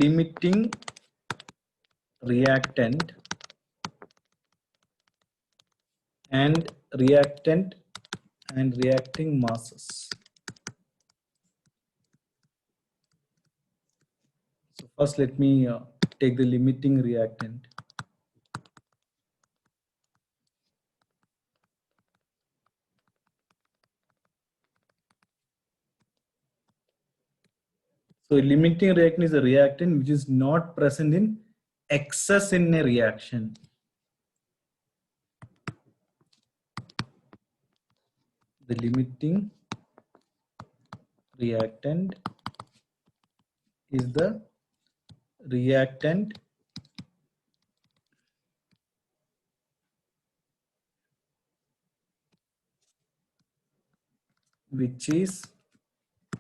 limiting reactant and reactant and reacting masses. So first let me take the limiting reactant. So limiting reactant is a reactant which is not present in excess in a reaction. The limiting reactant is the reactant which is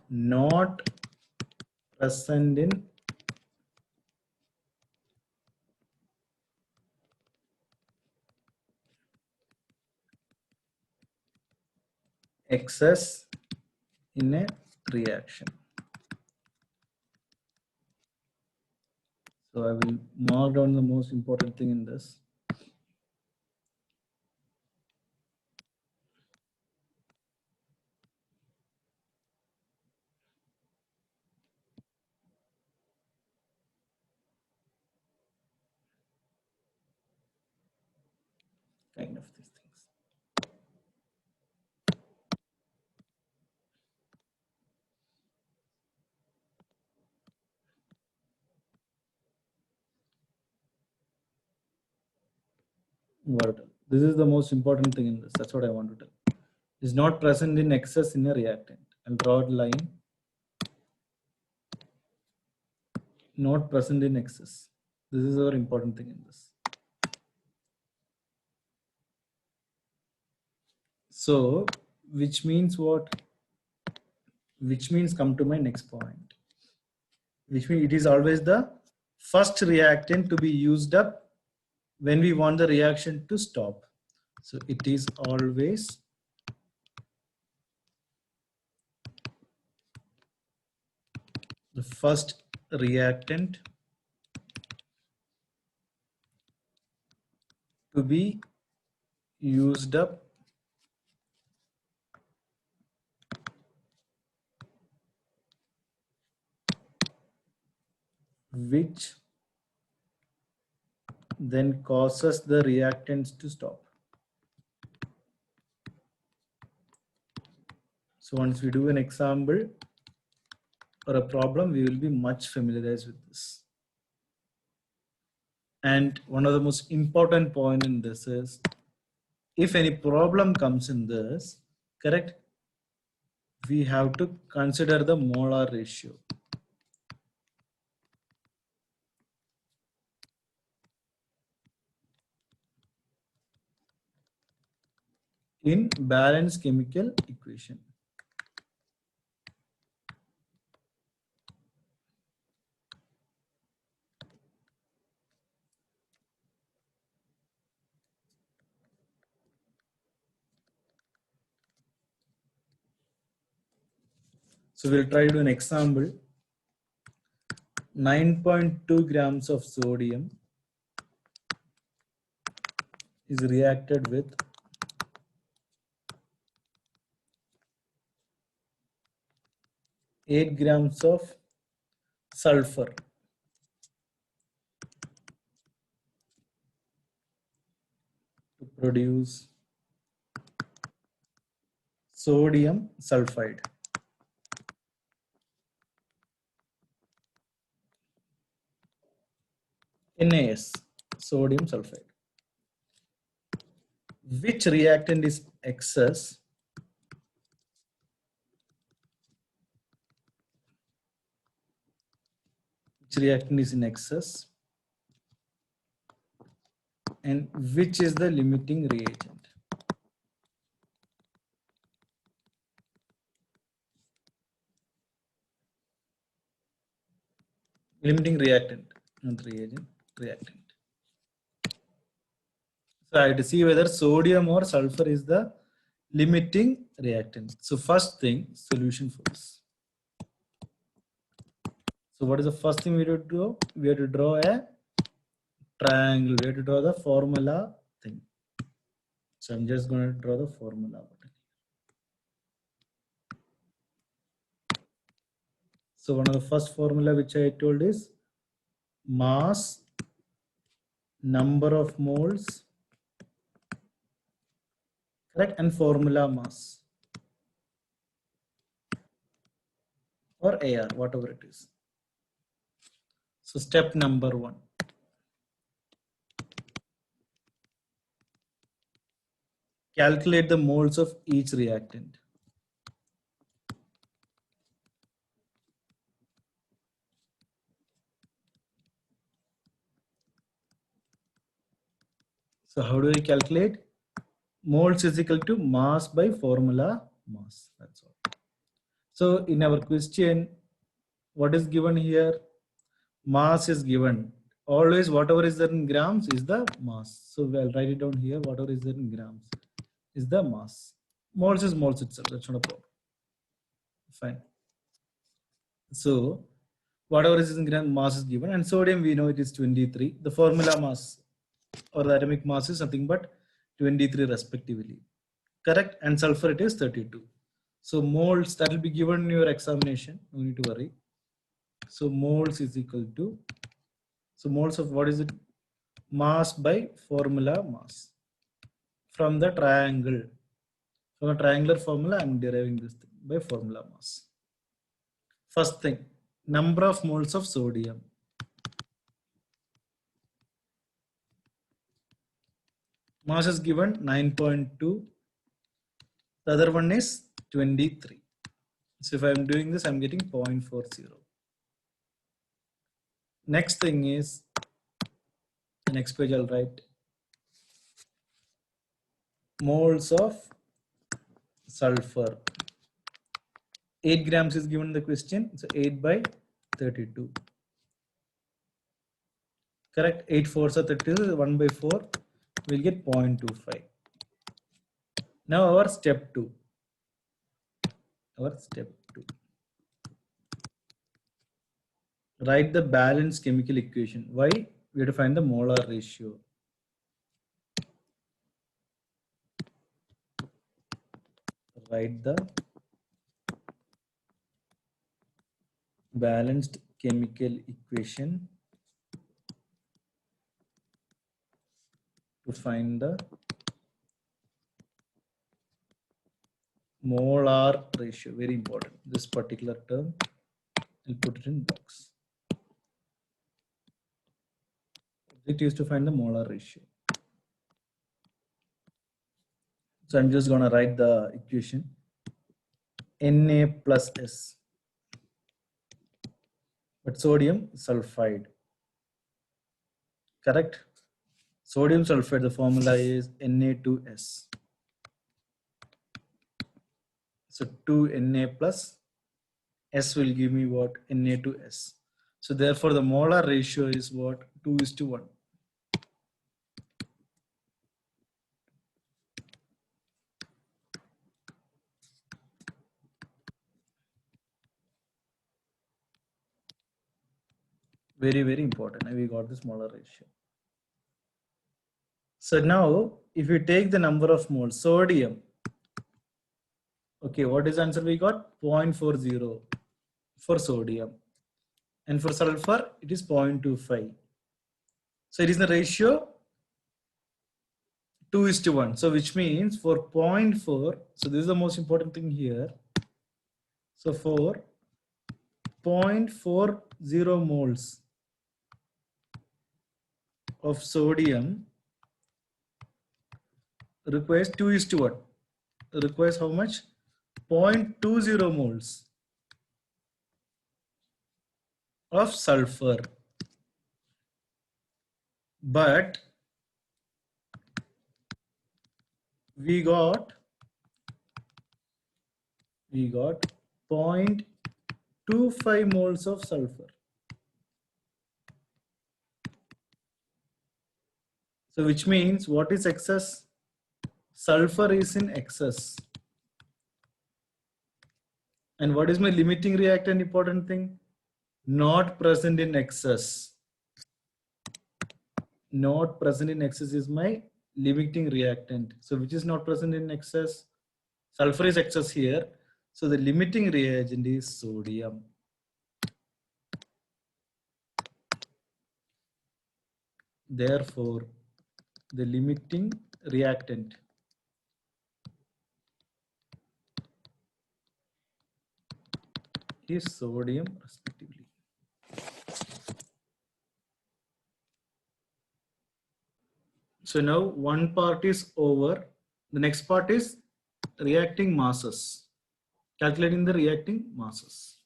not present in excess in a reaction. So I will mark down the most important thing in this. Kind of these things. This is the most important thing in this. That's what I want to tell. Is not present in excess in a reactant. I'll draw a line. Not present in excess. This is a very important thing in this. So, which means what? Which means come to my next point. Which means it is always the first reactant to be used up when we want the reaction to stop. So it is always the first reactant to be used up which then causes the reactants to stop. So once we do an example or a problem, we will be much familiarized with this. And one of the most important point in this is, if any problem comes in this, correct, we have to consider the molar ratio. In balanced chemical equation. So we'll try to do an example. 9.2 grams of sodium is reacted with 8 grams of sulfur to produce sodium sulfide. NaS, sodium sulfide. Which reactant is excess? Which reactant is in excess? And which is the limiting reagent? Limiting reactant, not reagent, reactant. So I have to see whether sodium or sulfur is the limiting reactant. So first thing, solution for this. So what is the first thing we have to do? We have to draw a triangle. We have to draw the formula thing. So I'm just going to draw the formula button. So one of the first formula which I told is mass, number of moles, correct, and formula mass or AR, whatever it is. So step number 1. Calculate the moles of each reactant. So how do we calculate? Moles is equal to mass by formula mass. That's all. So in our question, what is given here? Mass is given. Always whatever is there in grams is the mass. So we'll write it down here. Whatever is there in grams is the mass. Moles is moles itself. That's not a problem. Fine. So whatever is in gram mass is given, and sodium we know it is 23. The formula mass or the atomic mass is nothing but 23 respectively. Correct? And sulfur it is 32. So moles that will be given in your examination. No need to worry. So moles is equal to, so moles of what is it? Mass by formula mass. From the triangle. From a triangular formula, I'm deriving this thing by formula mass. First thing, number of moles of sodium. Mass is given 9.2. The other one is 23. So if I'm doing this, I'm getting 0.40. Next thing is, the next page I'll write moles of sulfur. 8 grams is given in the question. So 8 by 32. Correct? 8 fours are 32. 1 by 4. We'll get 0.25. Now our step 2. Write the balanced chemical equation. Why? We have to find the molar ratio. Write the balanced chemical equation to find the molar ratio. Very important. This particular term, I'll put it in box. It is to find the molar ratio. So I'm just going to write the equation. Na plus S. But sodium sulfide. Correct? Sodium sulfide, the formula is Na2S. So 2Na plus S will give me what? Na2S. So therefore the molar ratio is what? 2:1. Very, very important. And we got this molar ratio. So now if you take the number of moles, sodium, okay, what is the answer we got? 0.40 for sodium. And for sulfur, it is 0.25. So it is the ratio 2:1. So which means for 0.4, so this is the most important thing here. So for 0.40 moles of sodium requires 2:1. Requires how much? 0.20 moles of sulfur. But we got 0.25 moles of sulfur. So which means what is excess? Sulfur is in excess. And what is my limiting reactant? Important thing. not present in excess. Not present in excess is my limiting reactant. So which is not present in excess? Sulfur is excess here. So the limiting reagent is sodium. Therefore, the limiting reactant is sodium respectively. So now one part is over. The next part is reacting masses. Calculating the reacting masses.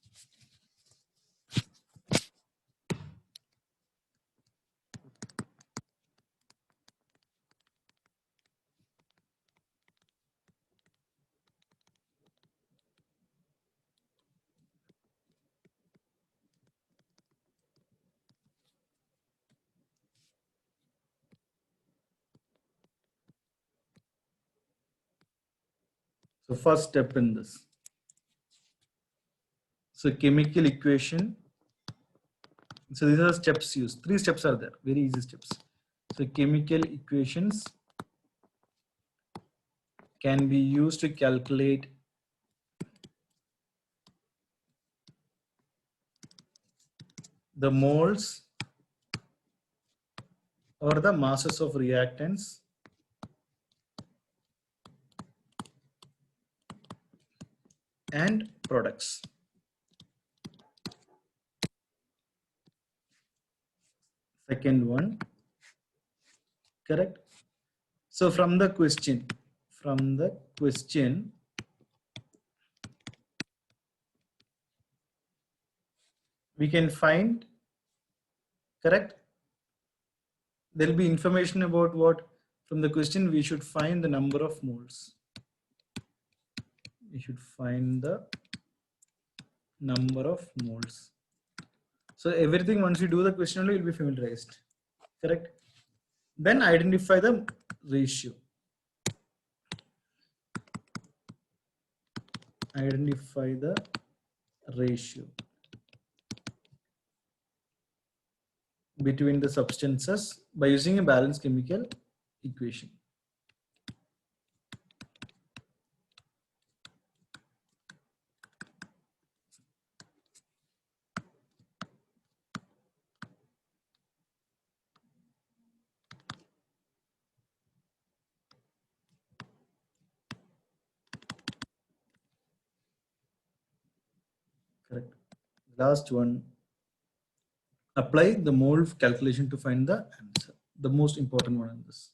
So first step in this. So chemical equation. So these are steps used. 3 steps are there. Very easy steps. So chemical equations can be used to calculate the moles or the masses of reactants and products. Second one, correct? So from the question, we can find, correct? There will be information about what from the question we should find the number of moles. We should find the number of moles. So everything once you do the question only will be familiarized, correct? Then identify the ratio. Identify the ratio between the substances by using a balanced chemical equation. Correct. Last one, apply the mole calculation to find the answer. The most important one in this.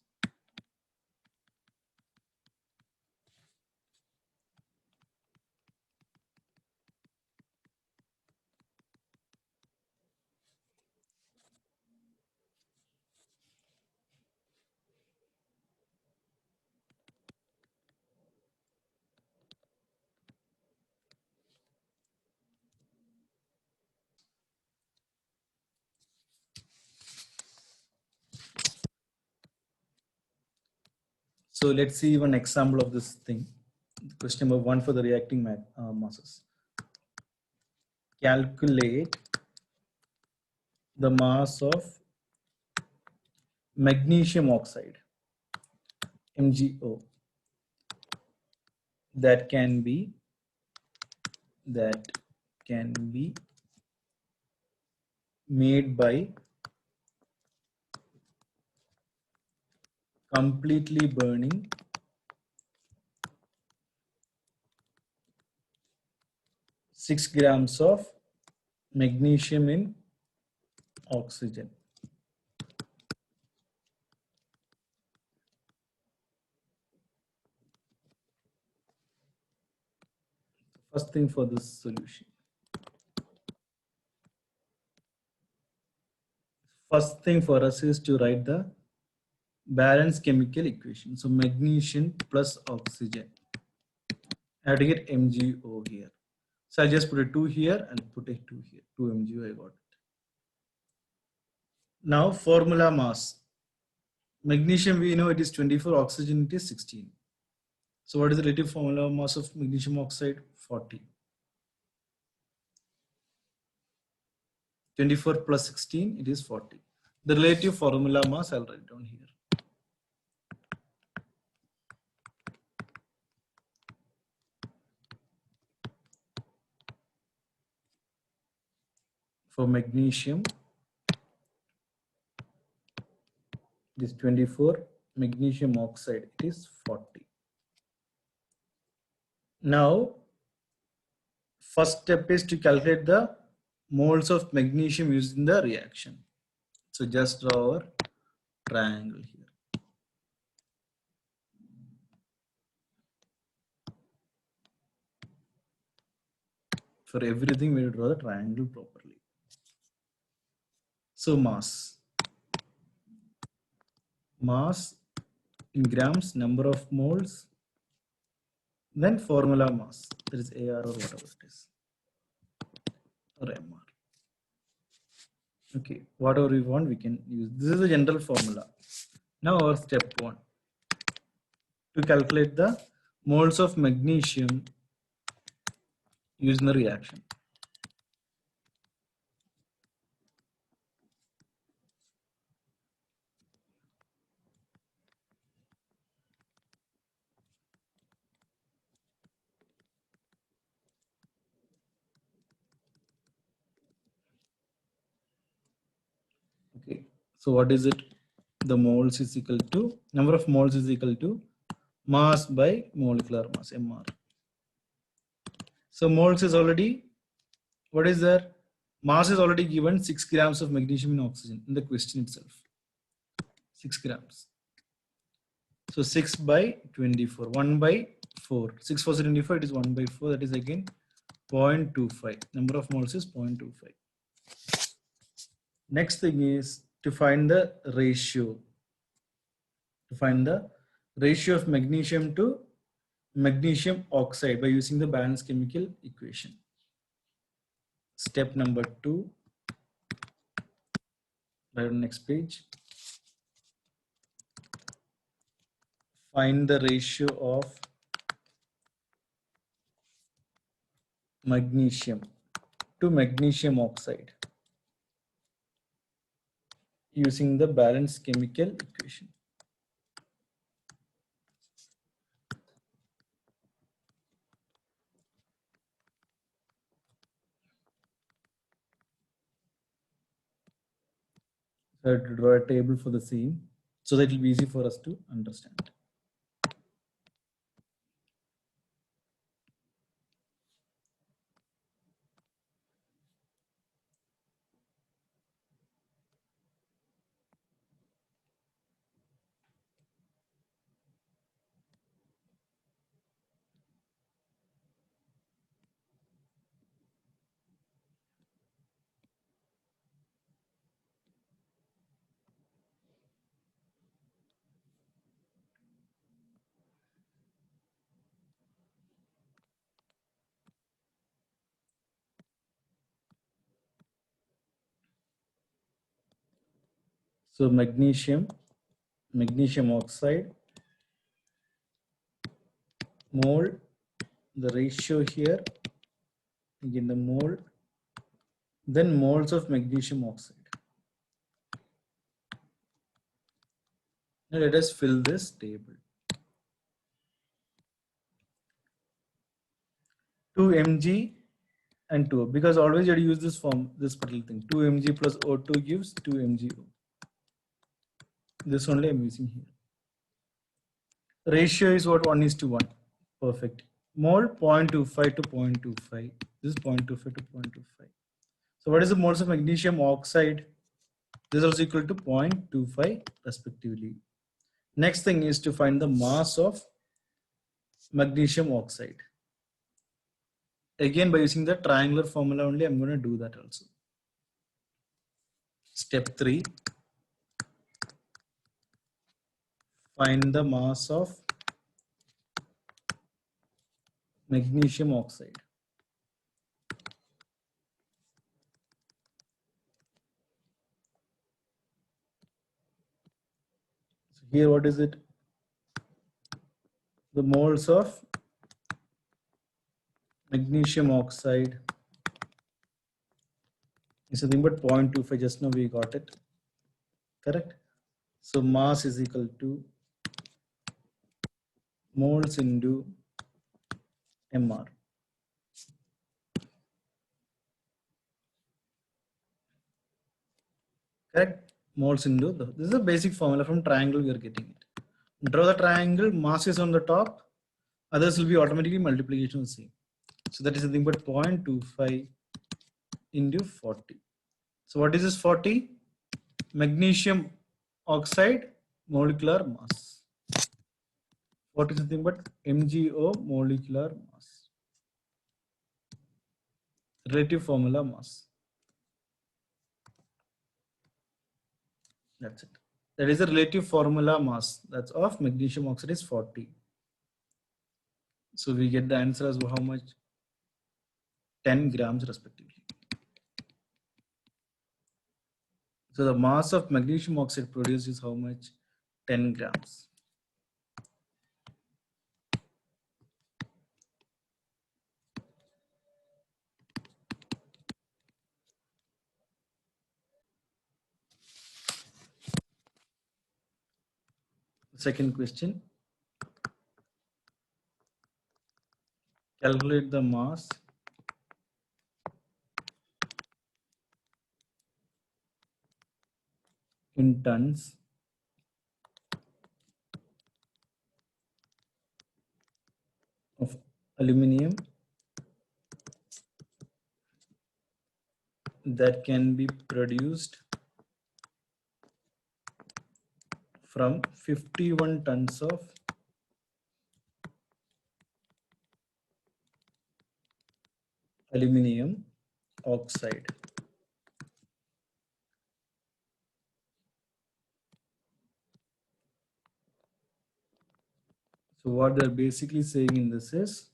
So let's see one example of this thing. Question number 1 for the reacting masses. Calculate the mass of magnesium oxide, MgO, that can be made by completely burning 6 grams of magnesium in oxygen. First thing for this solution. First thing for us is to write the balanced chemical equation. So magnesium plus oxygen. I have to get MgO here. So I'll just put a 2 here and put a 2 here. 2 MgO, I got it. Now formula mass. Magnesium, we know it is 24, oxygen it is 16. So what is the relative formula mass of magnesium oxide? 40. 24 plus 16, it is 40. The relative formula mass I'll write down here. For magnesium, it is 24. Magnesium oxide, it is 40. Now, first step is to calculate the moles of magnesium used in the reaction. So just draw our triangle here. For everything, we will draw the triangle properly. So mass in grams, number of moles, then formula mass, that is AR or whatever it is, or MR. Okay, whatever we want, we can use. This is the general formula. Now our step 1, to calculate the moles of magnesium used in the reaction. Okay, so what is it? The moles is equal to, number of moles is equal to mass by molecular mass, MR. So moles is already, what is there? Mass is already given 6 grams of magnesium in oxygen in the question itself. 6 grams. So 6 by 24, 1 by 4. 6 for 24, it is 1 by 4. That is again 0.25. Number of moles is 0.25. Next thing is to find the ratio. To find the ratio of magnesium to magnesium oxide by using the balanced chemical equation. Step number 2. Right on next page. Find the ratio of magnesium to magnesium oxide using the balanced chemical equation. So I have to draw a table for the same so that it will be easy for us to understand. So magnesium oxide, mole, the ratio here, again the mole, then moles of magnesium oxide. Now let us fill this table. 2 mg and 2, because always you have to use this form, this particular thing. 2 mg plus O2 gives 2 mgO. This only I'm using here. Ratio is what? 1:1. Perfect. Mole 0.25 to 0.25. This is 0.25 to 0.25. So what is the moles of magnesium oxide? This is also equal to 0.25 respectively. Next thing is to find the mass of magnesium oxide. Again, by using the triangular formula only, I'm going to do that also. Step 3. Find the mass of magnesium oxide. So here, what is it? The moles of magnesium oxide It's nothing but 0.25. Just now we got it. Correct. So mass is equal to moles into MR. Correct. Moles into this is a basic formula from triangle. We are getting it. Draw the triangle. Mass is on the top. Others will be automatically multiplication of same. So that is nothing but 0.25 into 40. So what is this 40? Magnesium oxide molecular mass. What is nothing but MgO molecular mass. Relative formula mass. That's it. That is the relative formula mass. That's of magnesium oxide is 40. So we get the answer as how much? 10 grams respectively. So the mass of magnesium oxide produced is how much? 10 grams. Second question. Calculate the mass in tons of aluminium that can be produced from 51 tons of aluminium oxide. So what they're basically saying in this is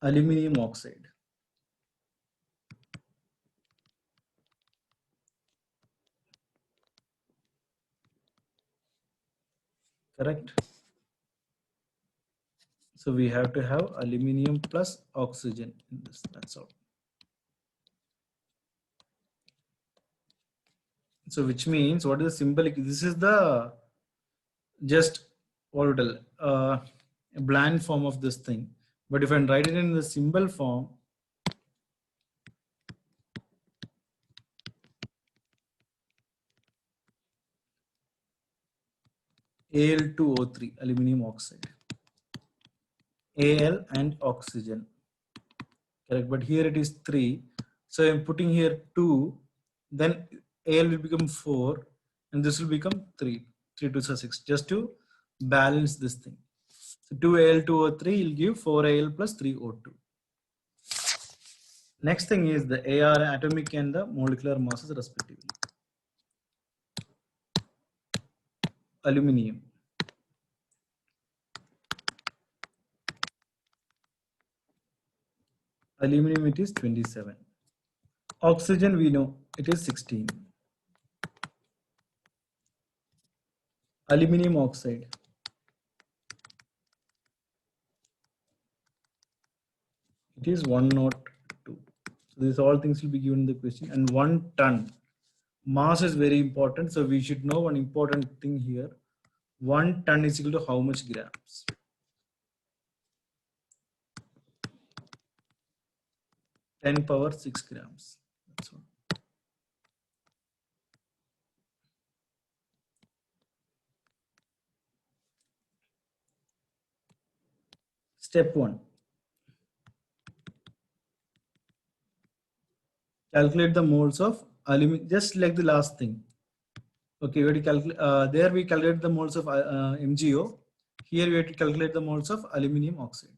aluminium oxide. Correct? So we have to have aluminium plus oxygen in this. That's all. So which means what is the symbolic? This is the just orbital bland form of this thing. But if I write it in the symbol form, Al2O3, aluminium oxide. Al and oxygen. Correct, but here it is 3. So I'm putting here 2, then Al will become 4, and this will become 3. 3 to 6, just to balance this thing. So 2Al2O3 will give 4Al plus 3O2. Next thing is the AR atomic and the molecular masses respectively. Aluminium. Aluminium it is 27. Oxygen we know it is 16. Aluminium oxide. It is 102. So these all things will be given in the question. And 1 ton. Mass is very important. So we should know one important thing here. 1 ton is equal to how much grams? Ten power 6 grams. That's all. Step 1. Calculate the moles of aluminum, just like the last thing. Okay, we have to calculate, there we calculate the moles of MgO. Here we have to calculate the moles of aluminium oxide.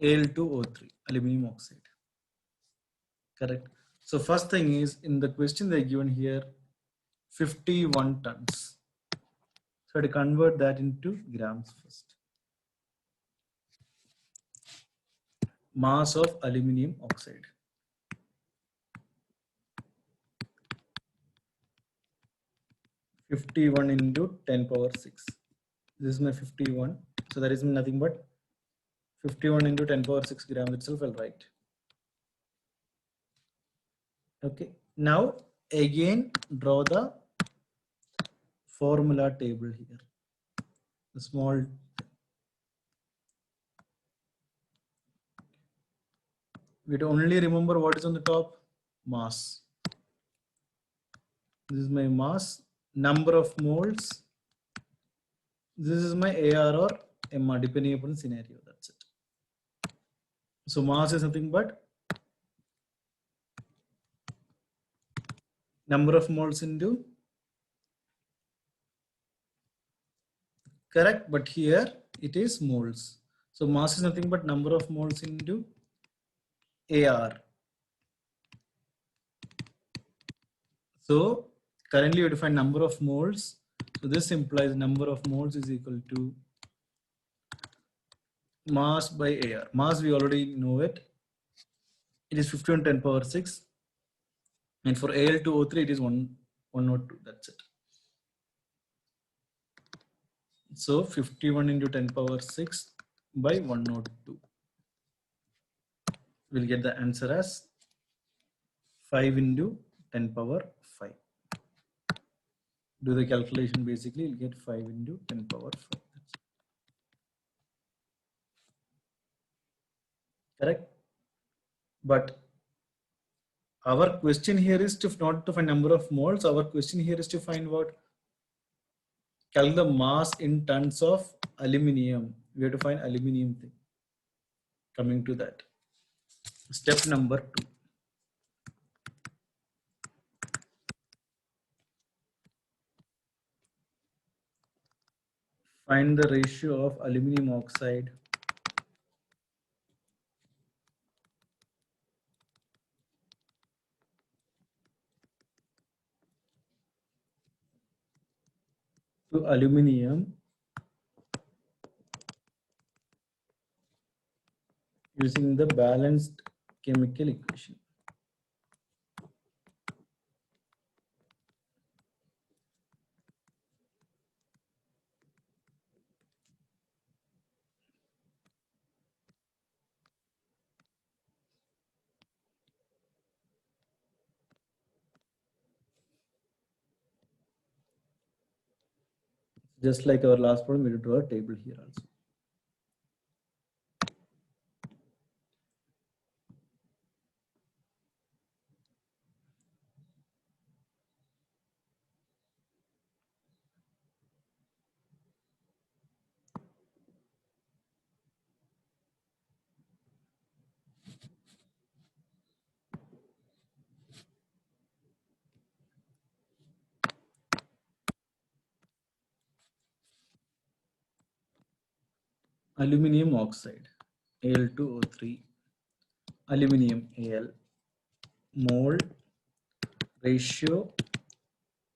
Al2O3, aluminium oxide. Correct. So first thing is, in the question they given here 51 tons. So to convert that into grams first. Mass of aluminium oxide. (51 into 10 power 6). This is my 51. So that is nothing but 51 into 10 power 6 grams itself, I'll write. Okay, now again draw the formula table here. The small, we only remember what is on the top, mass. This is my mass, number of moles. This is my AR or MR depending upon the scenario. That's it. So mass is nothing but number of moles into, correct, but here it is moles. So mass is nothing but number of moles into AR. So currently we define number of moles. So this implies number of moles is equal to mass by AR. Mass we already know it. It is 51 10 power 6. And for Al2O3 it is 102. That's it. So 51 into 10 power 6 by 102. We'll get the answer as 5 into 10 power 5. Do the calculation, basically you'll get 5 into 10 power 5. Correct? But our question here is to not to find number of moles. Our question here is to find what? Calculate the mass in tons of aluminium. We have to find aluminium thing. Coming to that. Step number 2. Find the ratio of aluminum oxide to aluminium using the balanced chemical equation. Just like our last problem, we will draw a table here also. Aluminium oxide, Al2O3, aluminium Al, mole, ratio,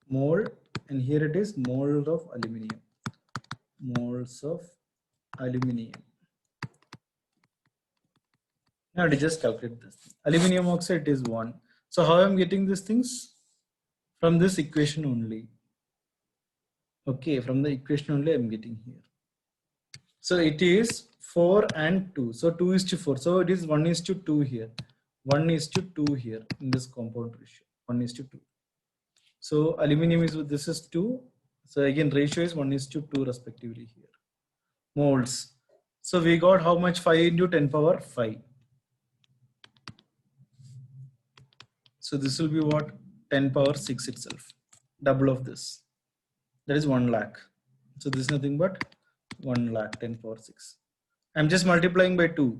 mole, and here it is mole of aluminium, moles of aluminium. Now to just calculate this. Aluminium oxide is 1. So how I'm getting these things? From this equation only. Okay, from the equation only I'm getting here. So it is 4 and 2. So 2 is to 4. So it is 1 is to 2 here. 1 is to 2 here in this compound ratio. 1 is to 2. So aluminum is, this is 2. So again ratio is 1 is to 2 respectively here. Moles. So we got how much? 5 into 10 power 5. So this will be what? 10 power 6 itself. Double of this. That is 1 lakh. So this is nothing but 1 lakh 10 power 6. I'm just multiplying by 2.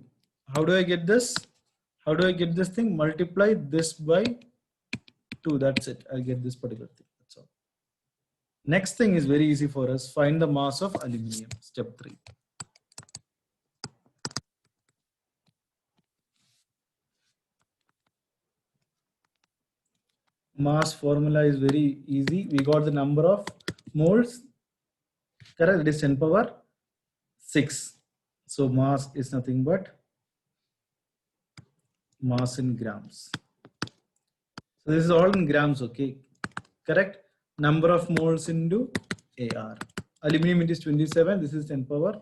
How do I get this? How do I get this thing? Multiply this by 2. That's it. I'll get this particular thing. That's all. Next thing is very easy for us. Find the mass of aluminium. Step 3. Mass formula is very easy. We got the number of moles. Correct. It is 10 power 6. So mass is nothing but mass in grams. So this is all in grams, okay? Correct? Number of moles into AR. Aluminium it is 27. This is 10 power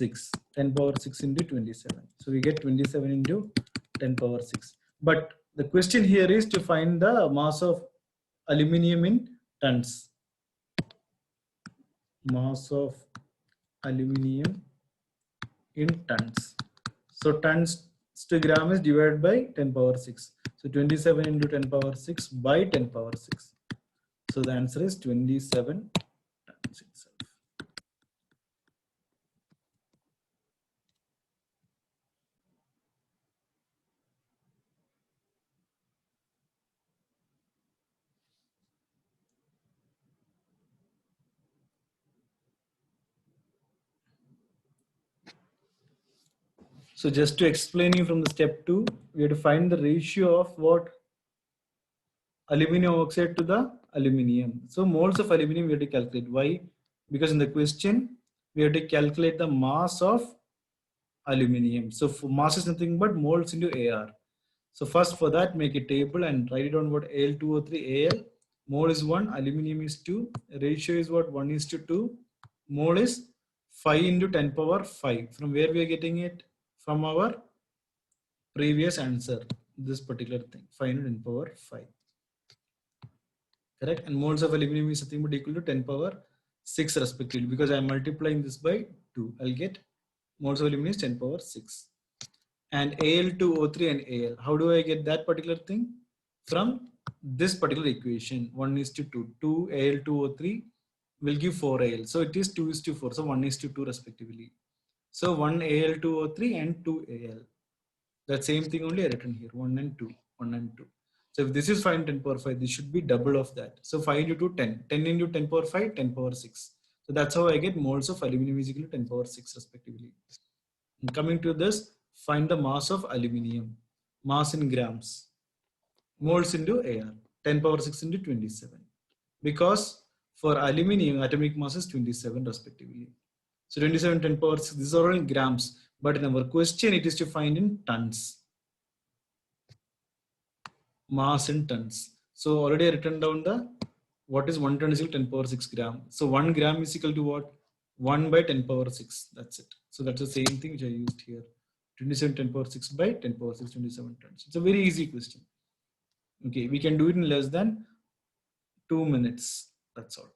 6. 10 power 6 into 27. So we get 27 into 10 power 6. But the question here is to find the mass of aluminium in tons. Mass of aluminium in tons. So tons to gram is divided by 10 power 6. So 27 into 10 power 6 by 10 power 6. So the answer is 27 tons itself. So just to explain you from the step 2, we have to find the ratio of what? Aluminum oxide to the aluminium. So moles of aluminum we have to calculate. Why? Because in the question, we have to calculate the mass of aluminium. So for mass is nothing but moles into AR. So first for that, make a table and write it down what Al2O3 Al. Mole is 1, aluminium is 2. Ratio is what? 1:2. Mole is 5 into 10 power 5. From where we are getting it? From our previous answer. This particular thing, 5 into 10 power 5. Correct? And moles of aluminum is nothing but equal to 10 power 6 respectively. Because I am multiplying this by 2. I'll get moles of aluminum is 10 power 6. And Al2O3 and Al. How do I get that particular thing? From this particular equation, 1:2. 2 Al2O3 will give 4 Al. So it is 2:4. So 1:2 respectively. So 1 Al2O3 and 2 Al. That same thing only I written here, 1 and 2, 1 and 2. So if this is 5 into 10 power 5, this should be double of that. So 5 into 2, 10. 10 into 10 power 5, 10 power 6. So that's how I get moles of aluminum is equal to 10 power 6 respectively. And coming to this, find the mass of aluminium. Mass in grams. Moles into AR. 10 power 6 into 27. Because for aluminium, atomic mass is 27 respectively. So 27 10 power 6, these are all in grams. But in our question, it is to find in tons. Mass in tons. So already I written down the what is 1 ton is equal to 10 power 6 gram. So 1 gram is equal to what? 1 by 10 power 6. That's it. So that's the same thing which I used here. 27 10 power 6 by 10 power 6, 27 tons. It's a very easy question. Okay, we can do it in less than 2 minutes. That's all.